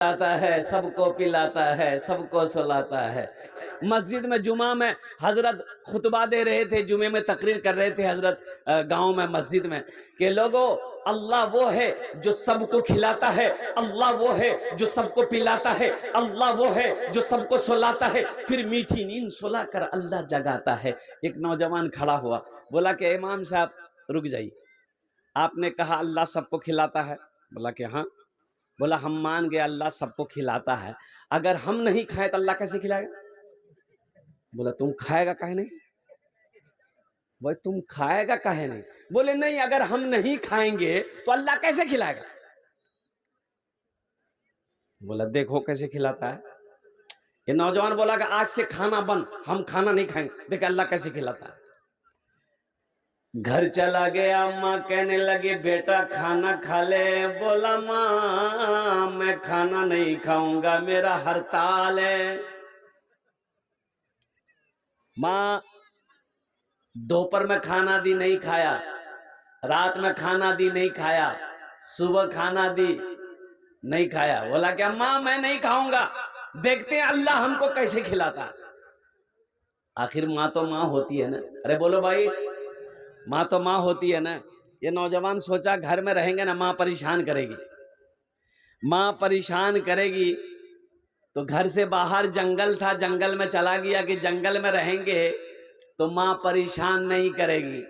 लाता है, सबको पिलाता है, सबको सुलाता है। मस्जिद में जुमा में हज़रत खुतबा दे रहे थे, जुमे में तकरीर कर रहे थे हज़रत गाँव में मस्जिद में कि लोगों, अल्लाह वो है जो सबको खिलाता है, अल्लाह वो है जो सबको पिलाता है, अल्लाह वो है जो सबको सुलाता है, फिर मीठी नींद सुलाकर अल्लाह जगाता है। एक नौजवान खड़ा हुआ, बोला कि इमाम साहब रुक जाइए, आपने कहा अल्लाह सबको खिलाता है? बोला कि हाँ। बोला हम मान गए अल्लाह सबको खिलाता है, अगर हम नहीं खाए तो अल्लाह कैसे खिलाएगा? बोला तुम खाएगा काहे नहीं? भाई तुम खाएगा काहे नहीं? बोले नहीं, अगर हम नहीं खाएंगे तो अल्लाह कैसे खिलाएगा? बोला देखो कैसे खिलाता है। ये नौजवान बोला कि आज से खाना बंद, हम खाना नहीं खाएंगे, देख अल्लाह कैसे खिलाता है। घर चला गया, माँ कहने लगी बेटा खाना खा ले। बोला माँ मैं खाना नहीं खाऊंगा, मेरा हड़ताल है। माँ दोपहर में खाना दी नहीं खाया, रात में खाना दी नहीं खाया, सुबह खाना दी नहीं खाया। बोला क्या माँ मैं नहीं खाऊंगा, देखते हैं अल्लाह हमको कैसे खिलाता है। आखिर माँ तो माँ होती है ना। अरे बोलो भाई, माँ तो माँ होती है ना। ये नौजवान सोचा घर में रहेंगे ना माँ परेशान करेगी, माँ परेशान करेगी, तो घर से बाहर जंगल था, जंगल में चला गया कि जंगल में रहेंगे तो माँ परेशान नहीं करेगी।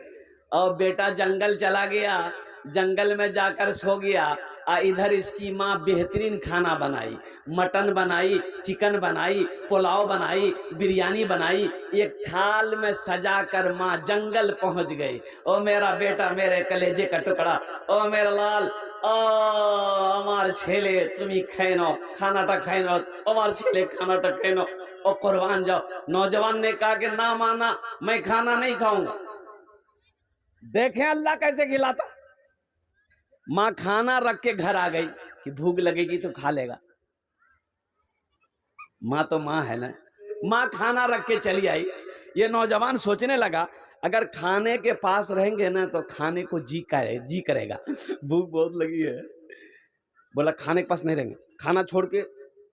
और बेटा जंगल चला गया, जंगल में जाकर सो गया। इधर इसकी माँ बेहतरीन खाना बनाई, मटन बनाई, चिकन बनाई, पुलाव बनाई, बिरयानी बनाई, एक थाल में सजा कर माँ जंगल पहुंच गई। ओ मेरा बेटा, मेरे कलेजे का टुकड़ा, ओ मेरा लाल, ओ আমার ছেলে তুমি খেয়ে নাও खानाटा खाए नाओ, আমার ছেলে खानाटा खाए नाओ, ओ कुर्बान जाओ। नौजवान ने कहा कि ना माना, मैं खाना नहीं खाऊंगा। देखें अल्लाह कैसे खिलाता। माँ खाना रख के घर आ गई कि भूख लगेगी तो खा लेगा। माँ तो माँ है ना। माँ खाना रख के चली आई। ये नौजवान सोचने लगा अगर खाने के पास रहेंगे ना तो खाने को जी करेगा। भूख बहुत लगी है। बोला खाने के पास नहीं रहेंगे, खाना छोड़ के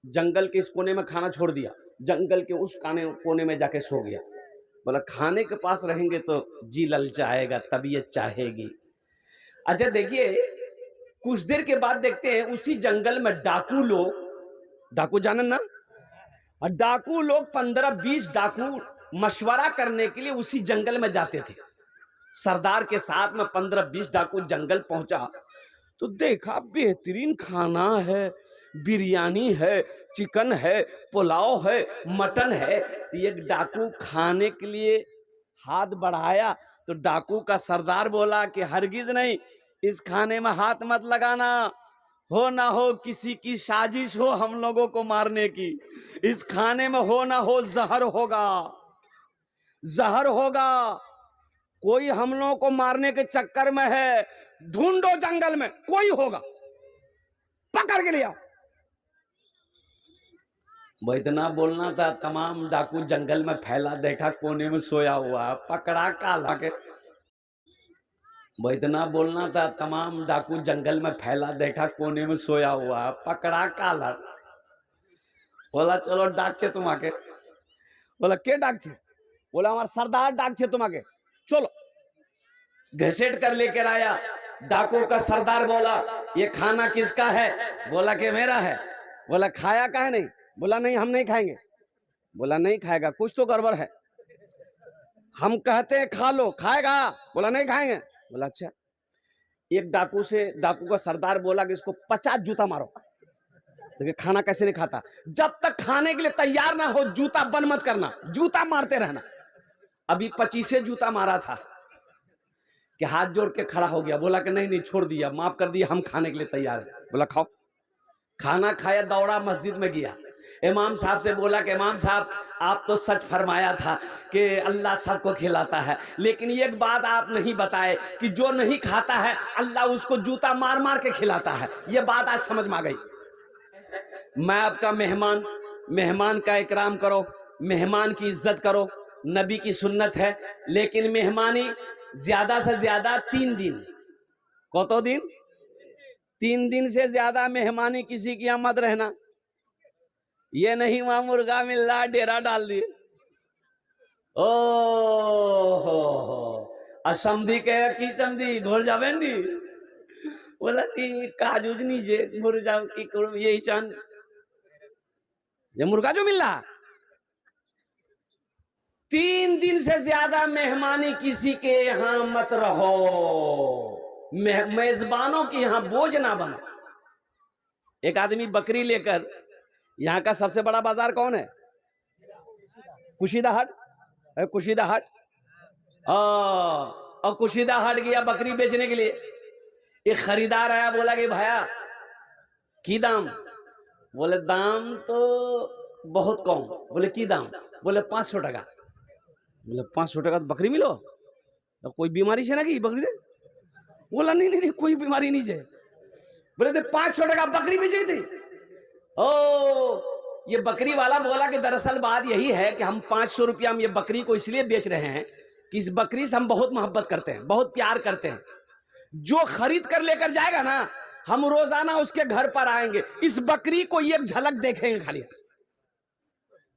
जंगल के इस कोने में खाना छोड़ दिया, जंगल के उस कोने में जाके सो गया। बोला खाने के पास रहेंगे तो जी ललचाएगा, तबीयत चाहेगी। अच्छा देखिए, कुछ देर के बाद देखते हैं उसी जंगल में डाकू लोग, डाकू जानन ना, और डाकू लोग 15-20 डाकू मशवरा करने के लिए उसी जंगल में जाते थे। सरदार के साथ में 15-20 डाकू जंगल पहुंचा तो देखा बेहतरीन खाना है, बिरयानी है, चिकन है, पुलाव है, मटन है। तो एक डाकू खाने के लिए हाथ बढ़ाया तो डाकू का सरदार बोला कि हरगिज नहीं, इस खाने में हाथ मत लगाना, हो ना हो किसी की साजिश हो हम लोगों को मारने की। इस खाने में हो ना हो जहर होगा, जहर होगा, कोई हम लोगों को मारने के चक्कर में है, ढूंढो जंगल में कोई होगा, पकड़ के ले आओ। वो इतना बोलना था, तमाम डाकू जंगल में फैला, देखा कोने में सोया हुआ, पकड़ा काला के। वो इतना बोलना था, तमाम डाकू जंगल में फैला, देखा कोने में सोया हुआ, पकड़ा काला। बोला चलो डाक छे तुम आके। बोला के डाक छे? बोला हमारे सरदार डाक छे तुम आके, चलो। घसीट कर लेकर आया। डाकू का सरदार बोला ये खाना किसका है? बोला कि मेरा है। बोला खाया काहे नहीं? बोला नहीं हम नहीं खाएंगे। बोला नहीं खाएगा, कुछ तो गड़बड़ है, हम कहते हैं खा लो, खाएगा? बोला नहीं खाएंगे। बोला अच्छा। एक डाकू का सरदार बोला कि इसको 50 जूता मारो। देखिए खाना कैसे नहीं खाता, जब तक खाने के लिए तैयार ना हो जूता बंद मत करना, जूता मारते रहना। अभी 25 जूता मारा था कि हाथ जोड़ के खड़ा हो गया। बोला कि नहीं नहीं छोड़ दिया, माफ कर दिया, हम खाने के लिए तैयार हैं। बोला खाओ। खाना खाया, दौड़ा मस्जिद में गया। इमाम साहब से बोला कि इमाम साहब आप तो सच फरमाया था कि अल्लाह सबको खिलाता है, लेकिन एक बात आप नहीं बताए कि जो नहीं खाता है अल्लाह उसको जूता मार मार के खिलाता है। ये बात आज समझ में आ गई। मैं आपका मेहमान, मेहमान का इकराम करो, मेहमान की इज्जत करो, नबी की सुन्नत है। लेकिन मेहमानी ज्यादा से ज्यादा 3 दिन। कतो दिन? 3 दिन से ज्यादा मेहमानी किसी की यहाँ मत रहना। ये नहीं वहां मुर्गा मिल रहा, डेरा डाल दिए। ओ हो समझी के की समझी घर जावे नी बोला नी काजूज नी जे घर जाओ की करो ये चान ये मुर्गा जो मिल रहा। 3 दिन से ज्यादा मेहमानी किसी के यहां मत रहो, मेजबानों के यहां बोझ ना बनो। एक आदमी बकरी लेकर, यहां का सबसे बड़ा बाजार कौन है? कुशीदा हट। कुशीदा हट। और कुशीदा हट गया बकरी बेचने के लिए। एक खरीदार आया, बोला कि भैया की दाम? बोले दाम तो बहुत कम। बोले की दाम? बोले 500 टका। बोले 500 टका तो बकरी मिलो? तो कोई बीमारी है ना कि बकरी दे? बोला नहीं नहीं, नहीं कोई बीमारी नहीं है। बोले थे 500 टका बकरी बेची थी। ओ ये बकरी वाला बोला कि दरअसल बात यही है कि हम 500 रुपया में ये बकरी को इसलिए बेच रहे हैं कि इस बकरी से हम बहुत मोहब्बत करते हैं, बहुत प्यार करते हैं। जो खरीद कर लेकर जाएगा ना, हम रोजाना उसके घर पर आएंगे, इस बकरी को एक झलक देखेंगे खाली।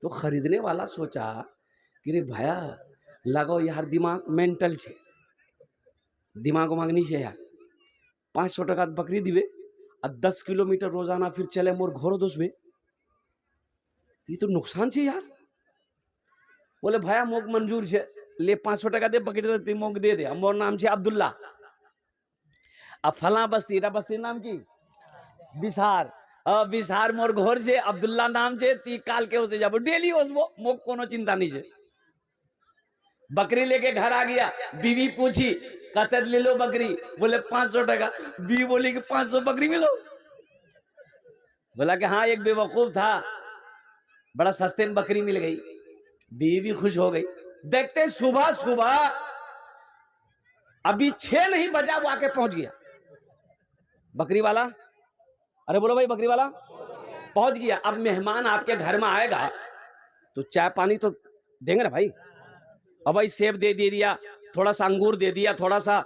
तो खरीदने वाला सोचा कि रे भैया लगो यार दिमाग मेंटल छे, दिमाग मांगनी छे यार। 500 टका बकरी दिवे और 10 किलोमीटर रोजाना फिर चले मोर घोरो दोस्त में, ये तो नुकसान छे यार। बोले भैया मोक मंजूर छे, ले 500 टका दे बकरी दे मोक दे दे। मोर नाम छे अब्दुल्ला। अब फला बस्ती रा बस्ती नाम की बिसार। बिसार मोर घर छे, अब्दुल्ला नाम छे। ती काल के उसे जाबो डेली ओसबो, मोक कोनो चिंता नहीं छे। बकरी लेके घर आ गया, बीवी पूछी कते ले लो बकरी? बोले 500 टका। बीवी बोली कि 500 बकरी मिलो? बोला कि हाँ एक बेवकूफ था, बड़ा सस्ते में बकरी मिल गई। बीवी भी खुश हो गई। देखते सुबह सुबह अभी 6 नहीं बजा वो आके पहुंच गया बकरी वाला। अरे बोलो भाई बकरी वाला पहुंच गया। अब मेहमान आपके घर में आएगा तो चाय पानी तो देंगे ना भाई। अब भाई सेब दे दिया, थोड़ा सा अंगूर दे दिया, थोड़ा सा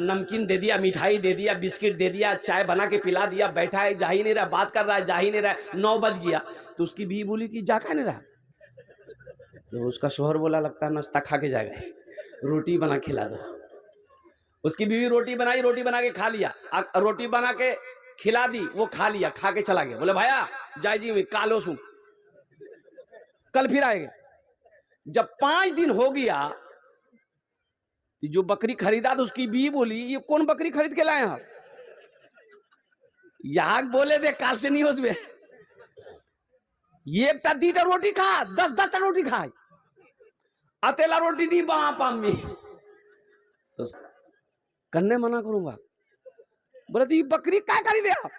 नमकीन दे दिया, मिठाई दे दिया, बिस्किट दे दिया, चाय बना के पिला दिया। बैठा है, जा ही नहीं रहा, बात कर रहा है, जा ही नहीं रहा। 9 बज गया तो उसकी बीवी बोली कि जा खा नहीं रहा। तो उसका शोहर बोला लगता है नाश्ता खा के जाएगा, रोटी बना खिला दो। उसकी बीवी रोटी बनाई, रोटी बना के खा लिया। रोटी बना के खिला दी, वो खा लिया, खा के चला गया। बोले भैया जाय जी कालो सू, कल फिर आएंगे। जब 5 दिन हो गया जो बकरी खरीदा तो उसकी बीवी बोली ये कौन बकरी खरीद के लाए आप? यहाँ बोले थे काल से नहीं हो उसमें ये एक दीटा रोटी खा, 10 रोटी खाए, अतेला रोटी नहीं बा पामी तो करने मना करूंगा। बोले तो ये बकरी क्या खरीदे आप?